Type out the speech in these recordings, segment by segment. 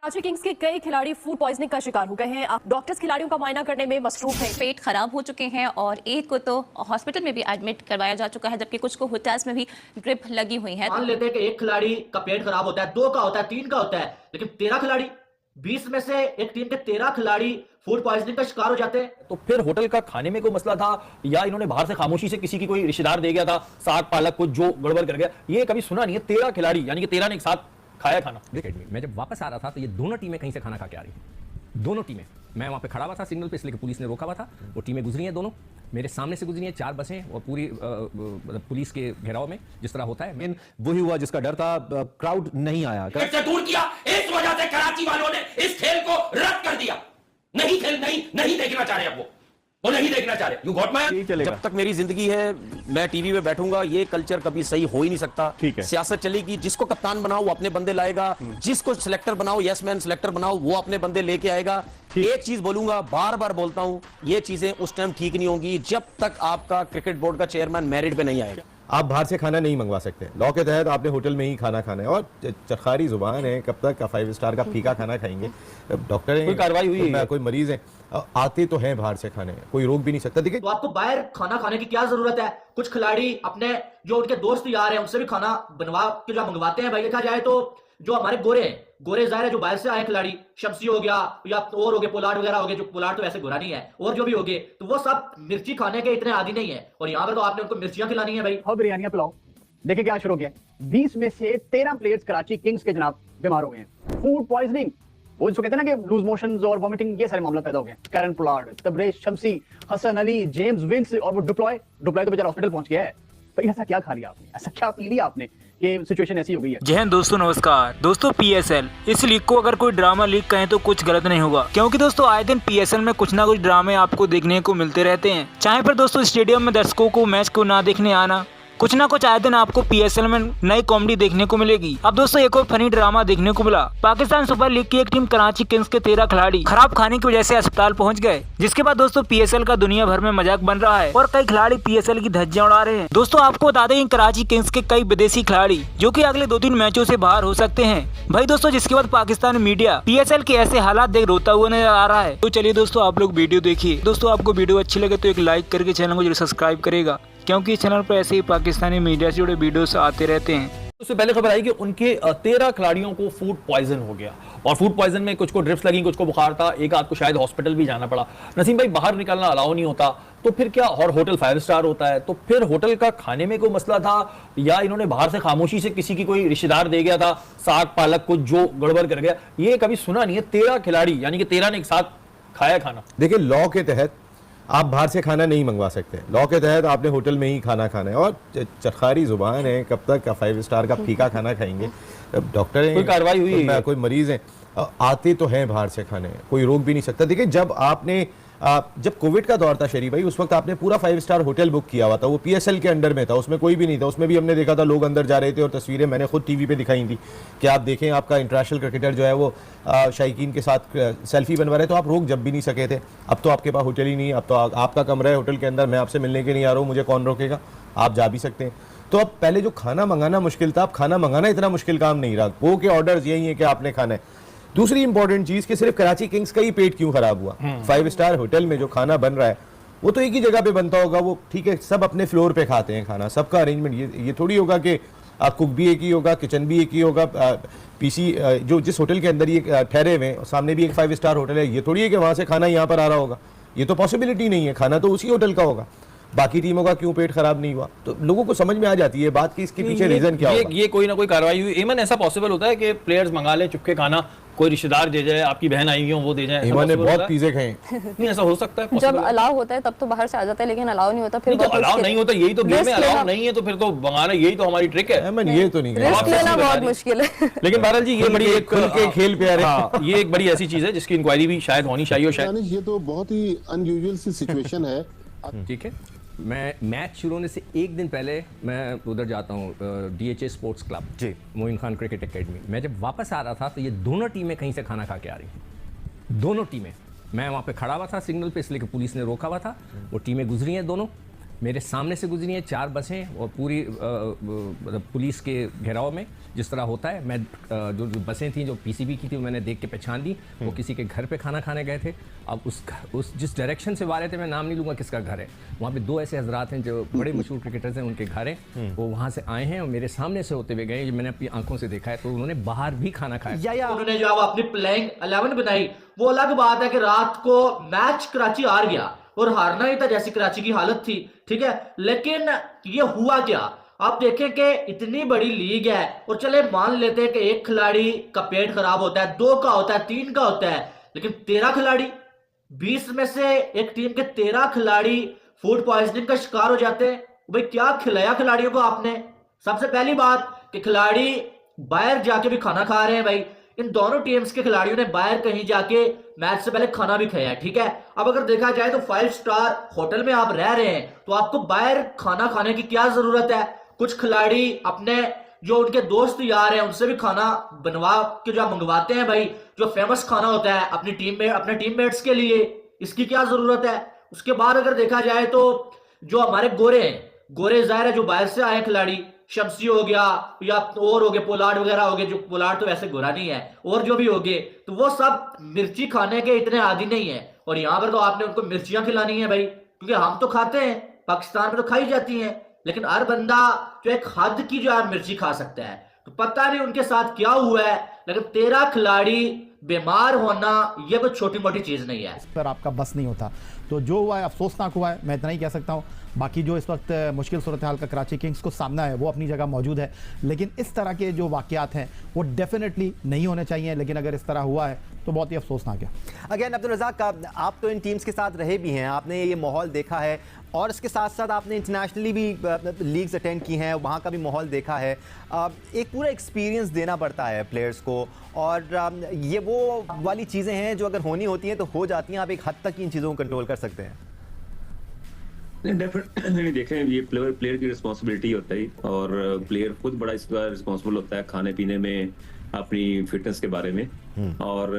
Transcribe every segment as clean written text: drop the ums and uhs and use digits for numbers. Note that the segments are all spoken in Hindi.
कराची किंग्स के कई खिलाड़ी फूड पॉइजनिंग का शिकार हो गए हैं। अब डॉक्टर्स खिलाड़ियों का मुआयना करने में मसरूफ हैं। पेट खराब हो चुके हैं और एक को तो हॉस्पिटल में भी एडमिट करवाया जा चुका है, जबकि कुछ को होटल्स में भी ड्रिप लगी हुई है। मान लेते हैं कि एक खिलाड़ी का पेट खराब होता है, 2 का होता है, 3 का होता है, लेकिन 13 खिलाड़ी, 20 में से एक टीम के 13 खिलाड़ी फूड पॉइजनिंग का शिकार हो जाते हैं। तो फिर होटल का खाने में कोई मसला था या इन्होंने बाहर से खामोशी से किसी की कोई रिश्तेदार दे गया था, साग पालक कुछ जो गड़बड़ कर गया, ये कभी सुना नहीं है। 13 खिलाड़ी यानी कि 13 ने एक साथ खाया खाना। मैं जब वापस आ रहा था तो ये दोनों टीमें कहीं से खाना खा के आ रही थी। दोनों टीमें, मैं वहां पे खड़ा हुआ था सिग्नल पे, इसलिए कि पुलिस ने रोका हुआ था। वो टीमें गुजरी हैं, दोनों मेरे सामने से गुजरी हैं, 4 बसें और पूरी पुलिस के घेराव में जिस तरह होता है। वही हुआ जिसका डर था, क्राउड नहीं आया। से दूर किया, इस वजह से कराची वालों ने इस खेल को रद्द कर दिया। नहीं देखना चाह रहे, अब वो नहीं देखना चाह रहे। You got my? जब तक मेरी जिंदगी है मैं टीवी पे बैठूंगा, ये कल्चर कभी सही हो ही नहीं सकता। ठीक है। सियासत चलेगी, जिसको कप्तान बनाओ वो अपने बंदे लाएगा, जिसको सिलेक्टर बनाओ, यस मैन सिलेक्टर बनाओ, वो अपने बंदे लेके आएगा। एक चीज बोलूंगा, बार बार बोलता हूं, ये चीजें उस टाइम ठीक नहीं होंगी जब तक आपका क्रिकेट बोर्ड का चेयरमैन मेरिट पे नहीं आएगा। आप बाहर से खाना नहीं मंगवा सकते, लॉ के तहत आपने होटल में ही खाना खाना है। और चरखारी जुबान है, कब तक का 5 स्टार का फीका खाना खाएंगे? डॉक्टर कोई कार्रवाई हुई है? कोई मरीज है, आते तो हैं बाहर से खाने, कोई रोक भी नहीं सकता। देखिए, तो आपको बाहर खाना खाने की क्या जरूरत है? कुछ खिलाड़ी अपने जो उनके दोस्त यार हैं उनसे भी खाना बनवा के जो मंगवाते हैं। भाई देखा जाए तो जो हमारे गोरे जाहिर है, जो बाहर से आए खिलाड़ी, शमसी हो गया या और हो गए, पोलार्ड वगैरह हो गए, जो पोलार्ड तो वैसे गोरा नहीं है, और जो भी हो गए, तो वो सब मिर्ची खाने के इतने आदी नहीं है। और यहाँ पर तो आपने उनको मिर्चियां खिलानी है भाई। और बिरयानियां पिलाओ। देखिए क्या शुरू हो गया, 20 में से 13 प्लेयर्स कराची किंग्स के जनाब बीमार हो गए हैं। फूड पॉइजनिंग, वो जिसको कहते हैं ना कि लूज मोशंस और वॉमिटिंग, ये सारे मामला पैदा हो गए। कैरन पोलार्ड, तबरेज शमसी, हसन अली, जेम्स विंस और वो डिप्लॉय तो बेचारा हॉस्पिटल पहुंच गया है। भाई ऐसा क्या खा लिया आपने, ऐसा क्या पी लिया आपने कि सिचुएशन ऐसी हो गई है? जय हिंद दोस्तों, नमस्कार दोस्तों। PSL इस लीग को अगर कोई ड्रामा लीग कहें तो कुछ गलत नहीं होगा, क्योंकि दोस्तों आए दिन PSL में कुछ ना कुछ ड्रामे आपको देखने को मिलते रहते हैं। चाहे फिर दोस्तों स्टेडियम में दर्शकों को मैच को ना देखने आना, कुछ ना कुछ आए दिन आपको PSL में नई कॉमेडी देखने को मिलेगी। अब दोस्तों एक और फनी ड्रामा देखने को मिला। पाकिस्तान सुपर लीग की एक टीम कराची किंग्स के 13 खिलाड़ी खराब खाने की वजह से अस्पताल पहुंच गए, जिसके बाद दोस्तों PSL का दुनिया भर में मजाक बन रहा है और कई खिलाड़ी PSL की धज्जियां उड़ा रहे हैं। दोस्तों आपको बता दें कराची किंग्स के कई विदेशी खिलाड़ी जो की अगले 2-3 मैचों से बाहर हो सकते हैं। भाई दोस्तों जिसके बाद पाकिस्तान मीडिया PSL के ऐसे हालात देख रोता हुआ नजर आ रहा है। तो चलिए दोस्तों आप लोग वीडियो देखिए। दोस्तों आपको वीडियो अच्छी लगे तो एक लाइक करके चैनल को जरूर सब्सक्राइब करेगा, क्योंकि इस चैनल पर ऐसे ही पाकिस्तानी मीडिया से जुड़े वीडियोस आते रहते हैं। उससे पहले खबर आई कि उनके 13 खिलाड़ियों को फूड पॉइजन हो गया और फूड पॉइजन में कुछ को ड्रिप्स लगी, कुछ को बुखार था, एक आध को शायद हॉस्पिटल भी जाना पड़ा। नसीम भाई, बाहर निकलना अलाउ नहीं होता तो फिर क्या? और होटल 5 स्टार होता है, तो फिर होटल का खाने में कोई मसला था या इन्होंने बाहर से खामोशी से किसी की कोई रिश्तेदार दे गया था, साग पालक कुछ जो गड़बड़ कर गया, ये कभी सुना नहीं है। 13 खिलाड़ी यानी कि 13 ने एक साथ खाया खाना। देखिए, लॉ के तहत आप बाहर से खाना नहीं मंगवा सकते, लॉ के तहत आपने होटल में ही खाना खाना है। और चरखारी जुबान है, कब तक का 5 स्टार का फीका खाना खाएंगे? डॉक्टर है, कोई कार्रवाई हुई है? कोई मरीज है, आते तो हैं बाहर से खाने, कोई रोक भी नहीं सकता। देखिए, जब कोविड का दौर था शरीफ भाई, उस वक्त आपने पूरा 5 स्टार होटल बुक किया हुआ था, वो PSL के अंडर में था, उसमें कोई भी नहीं था। उसमें भी हमने देखा था लोग अंदर जा रहे थे और तस्वीरें मैंने खुद टीवी पे दिखाई थी कि आप देखें आपका इंटरनेशनल क्रिकेटर जो है वो शायकीन के साथ सेल्फी बनवा रहे, तो आप रोक जब भी नहीं सके थे। अब तो आपके पास होटल ही नहीं है, अब तो आपका कमरा है होटल के अंदर, मैं आपसे मिलने के नहीं आ रहा हूँ, मुझे कौन रोकेगा? आप जा भी सकते हैं। तो अब पहले जो खाना मंगाना मुश्किल था, अब खाना मंगाना इतना मुश्किल काम नहीं रहा। वो के ऑर्डर्स यही है कि आपने खाना है। दूसरी इंपॉर्टेंट चीज कि सिर्फ कराची किंग्स का ही पेट क्यों खराब हुआ? 5 स्टार होटल में जो खाना बन रहा है वो तो एक ही जगह पे बनता होगा, वो ठीक है, सब अपने फ्लोर पे खाते हैं खाना, सबका अरेंजमेंट ये थोड़ी होगा कि कुक भी एक ही होगा, किचन भी एक ही होगा, PC जो जिस होटल के अंदर ये ठहरे हुए हैं सामने भी एक 5 स्टार होटल है, ये थोड़ी है कि वहां से खाना यहाँ पर आ रहा होगा। ये तो पॉसिबिलिटी नहीं है, खाना तो उसी होटल का होगा। बाकी टीमों का क्यों पेट खराब नहीं हुआ? तो लोगों को समझ में आ जाती है बात कि इसके पीछे रीजन क्या होगा। ये कोई ना कोई कार्रवाई हुई। एमन, ऐसा पॉसिबल होता है कि प्लेयर्स मंगा ले चुपके खाना, कोई रिश्तेदार दे जाए, आपकी बहन आई हुई हो वो दे जाए? एमन ने बहुत पिज़्ज़े खाए। नहीं, ऐसा हो सकता है? जब अलाउ होता है तब तो बाहर से आ जाता है, लेकिन अलाउ नहीं होता फिर तो अलाउ नहीं होता, यही तो गेम में अलाउ नहीं है, तो फिर तो मंगाना, यही तो हमारी ट्रिक है। एमन ये तो नहीं, रिस्क लेना बहुत मुश्किल है। लेकिन बहरहाल जी ये बड़ी एक खुल के खेल पे आ रहे हैं। ये एक बड़ी ऐसी चीज है जिसकी इंक्वायरी भी शायद होनी चाहिए। शायद ये तो बहुत ही अनयूजुअल सी सिचुएशन है। ठीक है, मैं मैच शुरू होने से एक दिन पहले मैं उधर जाता हूँ DHA स्पोर्ट्स क्लब जी, मोइन खान क्रिकेट एकेडमी। मैं जब वापस आ रहा था तो ये दोनों टीमें कहीं से खाना खा के आ रही थी। दोनों टीमें, मैं वहाँ पे खड़ा हुआ था सिग्नल पे, इसलिए कि पुलिस ने रोका हुआ था। वो टीमें गुजरी हैं दोनों, मेरे सामने से गुजरी हैं 4 बसें और पूरी मतलब पुलिस के घेराव में जिस तरह होता है। मैं जो बसें थी जो पीसीबी की थी मैंने देख के पहचान ली, वो किसी के घर पे खाना खाने गए थे। अब उस जिस डायरेक्शन से वो आ रहे थे, मैं नाम नहीं लूँगा किसका घर है, वहाँ पे 2 ऐसे हजरात हैं जो बड़े मशहूर क्रिकेटर्स हैं, उनके घर हैं, वो वहाँ से आए हैं और मेरे सामने से होते हुए गए, मैंने अपनी आंखों से देखा है। तो उन्होंने बाहर भी खाना खाया। उन्होंने जो अपनी प्लेइंग 11 बनाई, वो अलग बात है कि रात को मैच कराची हार गया और हारना ही था जैसी कराची की हालत थी, ठीक है। लेकिन ये हुआ क्या, आप देखें कि इतनी बड़ी लीग है और चले मान लेते हैं कि एक खिलाड़ी का पेट खराब होता है, 2 का होता है, 3 का होता है, लेकिन 13 खिलाड़ी, 20 में से एक टीम के 13 खिलाड़ी फूड पॉइजनिंग का शिकार हो जाते हैं। भाई क्या खिलाया खिलाड़ियों को आपने? सबसे पहली बात कि खिलाड़ी बाहर जाके भी खाना खा रहे हैं। भाई इन दोनों टीम्स के खिलाड़ियों ने बाहर कहीं जाके मैच से पहले खाना भी खाया है, ठीक है। अब अगर देखा जाए तो 5 स्टार होटल में आप रह रहे हैं तो आपको बाहर खाना खाने की क्या जरूरत है? कुछ खिलाड़ी अपने जो उनके दोस्त यार हैं उनसे भी खाना बनवा के जो आप मंगवाते हैं, भाई जो फेमस खाना होता है अपनी टीम में, अपने टीममेट्स के लिए, इसकी क्या जरूरत है? उसके बाद अगर देखा जाए तो जो हमारे गोरे हैं, गोरे जाहिर है जो बाहर से आए खिलाड़ी, शमसी हो गया या और हो गए, पोलार्ड वगैरह हो गए, जो पोलार्ड तो वैसे गोरा नहीं है, और जो भी हो गए, तो वो सब मिर्ची खाने के इतने आदी नहीं है। और यहाँ पर तो आपने उनको मिर्चियां खिलानी है भाई, क्योंकि हम तो खाते हैं, पाकिस्तान में तो खाई जाती हैं, लेकिन हर बंदा जो एक हद की जो है मिर्ची खा सकता है। तो पता नहीं उनके साथ क्या हुआ है, लेकिन 13 खिलाड़ी बीमार होना यह कोई छोटी मोटी चीज नहीं है। इस पर आपका बस नहीं होता, तो जो हुआ है अफसोसनाक हुआ है, मैं इतना ही कह सकता हूँ। बाकी जो इस वक्त मुश्किल सूरत हाल का कराची किंग्स को सामना है वो अपनी जगह मौजूद है, लेकिन इस तरह के जो वाकयात हैं वो डेफिनेटली नहीं होने चाहिए, लेकिन अगर इस तरह हुआ है तो बहुत ही अफसोसनाक है। अगेन अब्दुल रज़ाक, आप तो इन टीम्स के साथ रहे भी हैं, आपने ये माहौल देखा है और इसके साथ साथ आपने इंटरनेशनली भी लीग्स अटेंड की हैं, वहाँ का भी माहौल देखा है। एक पूरा एक्सपीरियंस देना पड़ता है प्लेयर्स को, और ये वो वाली चीज़ें हैं जो अगर होनी होती हैं तो हो जाती हैं, आप एक हद तक इन चीज़ों को कंट्रोल कर सकते हैं। डेफिनेटली देखें, ये प्लेयर की रिस्पॉन्सिबिलिटी होता है और प्लेयर खुद बड़ा इसका रिस्पॉन्सिबल होता है खाने पीने में, अपनी फिटनेस के बारे में। और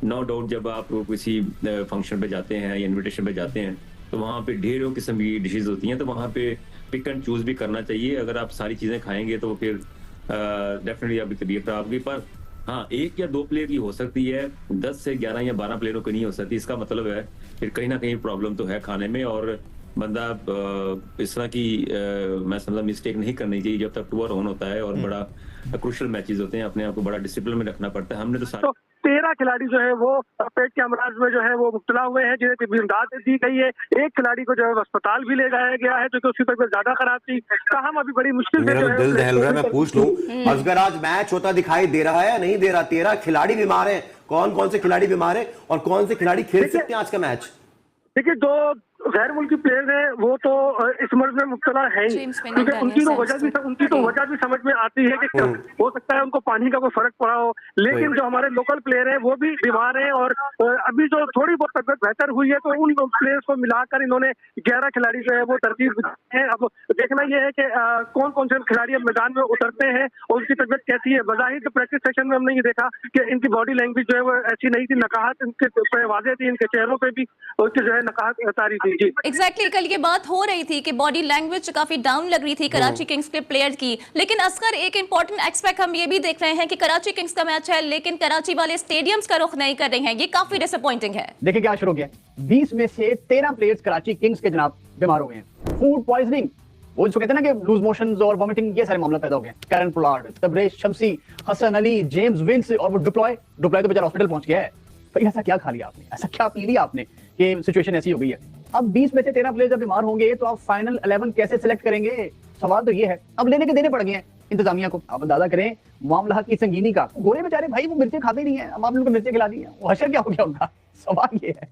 नो डाउट जब आप किसी फंक्शन पे जाते हैं या इनविटेशन पे जाते हैं तो वहाँ पे ढेरों किस्म की डिशेज होती हैं, तो वहाँ पे पिक एंड चूज भी करना चाहिए। अगर आप सारी चीज़ें खाएंगे तो फिर डेफिनेटली आपकी तबीयत खराब होगी। पर हाँ, 1 या 2 प्लेयर की हो सकती है, 10 से 11 या 12 प्लेयरों की नहीं हो सकती। इसका मतलब है फिर कहीं ना कहीं प्रॉब्लम तो है खाने में, और बंदा इस तरह की मैं समझा मिस्टेक नहीं करनी चाहिए जब तक टूर ऑन होता है और बड़ा क्रूशियल मैचेस होते हैं। अपने आप को बड़ा डिसिप्लिन में रखना पड़ता है। हमने तो 13 खिलाड़ी जो है वो पेट के अमराज में जो है वो मुब्तला हुए हैं, जिन्हें तिब्बी इमदाद दी गई है। एक खिलाड़ी को जो है अस्पताल भी ले जाया गया है, जो कि उसकी तबीयत ज्यादा खराब थी। ताहम अभी बड़ी मुश्किल से मेरा तो दिल दहल रहा है, मैं पूछ लूं, असगर आज मैच होता दिखाई दे रहा है या नहीं दे रहा? 13 खिलाड़ी बीमार हैं, कौन कौन से खिलाड़ी बीमार हैं और कौन से खिलाड़ी खेल सकते हैं आज का मैच? देखिए, जो गैर मुल्की प्लेयर है वो तो इस मर्ज में मुब्तला है ही, क्योंकि उनकी तो वजह भी समझ में आती है कि हो सकता है उनको पानी का कोई फर्क पड़ा हो, लेकिन जो हमारे लोकल प्लेयर हैं वो भी बीमार हैं। और अभी जो थोड़ी बहुत तबियत बेहतर हुई है तो उन प्लेयर्स को मिलाकर इन्होंने 11 खिलाड़ी जो है वो तरतीब है। अब देखना यह है कि कौन कौन से खिलाड़ी अब मैदान में उतरते हैं और उनकी तबियत कैसी है। बज़ाहिर तो प्रैक्टिस सेशन में हमने ये देखा कि इनकी बॉडी लैंग्वेज जो है वो ऐसी नहीं थी, नकाहत इनके वाज़ेह थी, इनके चेहरों पे भी उनकी जो है नकाहत तारी थी। एग्जैक्टली कल ये बात हो रही थी कि बॉडी लैंग्वेज काफी डाउन लग रही थी कराची किंग्स के प्लेयर की। लेकिन असगर एक इंपॉर्टेंट एक्सपेक्ट हम ये भी देख रहे हैं कि कराची किंग्स का मैच है लेकिन कराची वाले स्टेडियम्स का रुख नहीं कर रहे हैं, ये काफी डिसअपॉइंटिंग है। देखिए क्या शुरू किया, 20 में से 13 प्लेयर्स कराची किंग्स के जनाब बीमार हो गए हैं। फूड पॉइजनिंग, वो जो कहते हैं ना कि लूज मोशंस और वॉमिटिंग, ये सारे मामला पैदा हो गए। कैरन पोलार्ड, तबरेज शमसी, हसन अली, जेम्स विंस और वो डुप्लॉय तो बेचारा हॉस्पिटल पहुंच गया है। तो ऐसा क्या खा लिया आपने, ऐसा क्या पी लिया आपने कि सिचुएशन ऐसी हो गई है? अब 20 में से 13 प्लेयर जब बीमार होंगे तो आप फाइनल 11 कैसे सिलेक्ट करेंगे? सवाल तो ये है। अब लेने के देने पड़ गए हैं इंतजामिया को। आप अंदाजा करें मामला की संगीनी का। गोरे बेचारे भाई वो मिर्चें खाते नहीं है, अब आप लोगों को मिर्चें खिला दी है, वो हशर क्या हो गया उनका? सवाल ये है।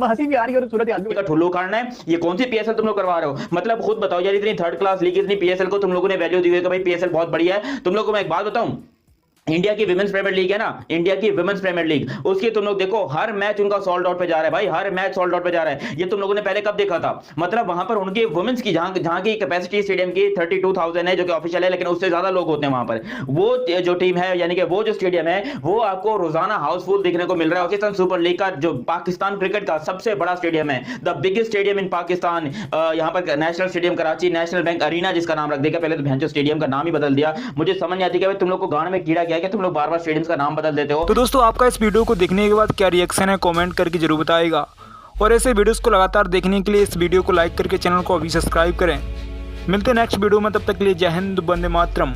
हंसी भी आ रही है और सूरत हाल भी। ठुल्लू काटना है, ये कौन सी पीएसएल तुम लोग करवा रहे हो? मतलब खुद बताओ यार, इतनी थर्ड क्लास लीग, इतनी पीएसएल को तुम लोगों ने वैल्यू दी हुई है कि भाई पीएसएल बहुत बढ़िया है। तुम लोगों को मैं एक बात बताऊं, इंडिया की विमेंस प्रीमियर लीग है ना, इंडिया की विमेंस प्रीमियर लीग, उसकी तुम लोग देखो हर मैच उनका सोल्ड आउट पे जा रहा है भाई, हर मैच सोल्ड आउट पे जा रहा है। ये तुम लोगों ने पहले कब देखा था? मतलब वहां पर उनकी वुमेन्स की जहां की कैपेसिटी स्टेडियम की 32,000 है जो कि ऑफिशियल है, लेकिन उससे ज्यादा लोग होते हैं वहां पर। वो जो टीम है यानी कि वो जो स्टेडियम है वो आपको रोजाना हाउसफुल देखने को मिल रहा है। पाकिस्तान सुपर लीग का जो पाकिस्तान क्रिकेट का सबसे बड़ा स्टेडियम है, the biggest stadium in Pakistan, यहाँ पर national stadium Karachi, national bank arena जिसका नाम रख देगा, पहले तो भैंचो स्टेडियम का नाम ही बदल दिया। मुझे समझ नहीं आती कि तुम लोग को गाने में कीड़ा क्या है, तुम लोग बार बार का नाम बदल देते हो। तो दोस्तों आपका इस वीडियो को देखने के बाद क्या रिएक्शन है कमेंट करके जरूर बताइएगा, और ऐसे वीडियोस को लगातार देखने के लिए इस वीडियो को लाइक करके चैनल को अभी सब्सक्राइब करें। मिलते हैं नेक्स्ट वीडियो में, तब तक के लिए जय हिंद, वंदे मातरम।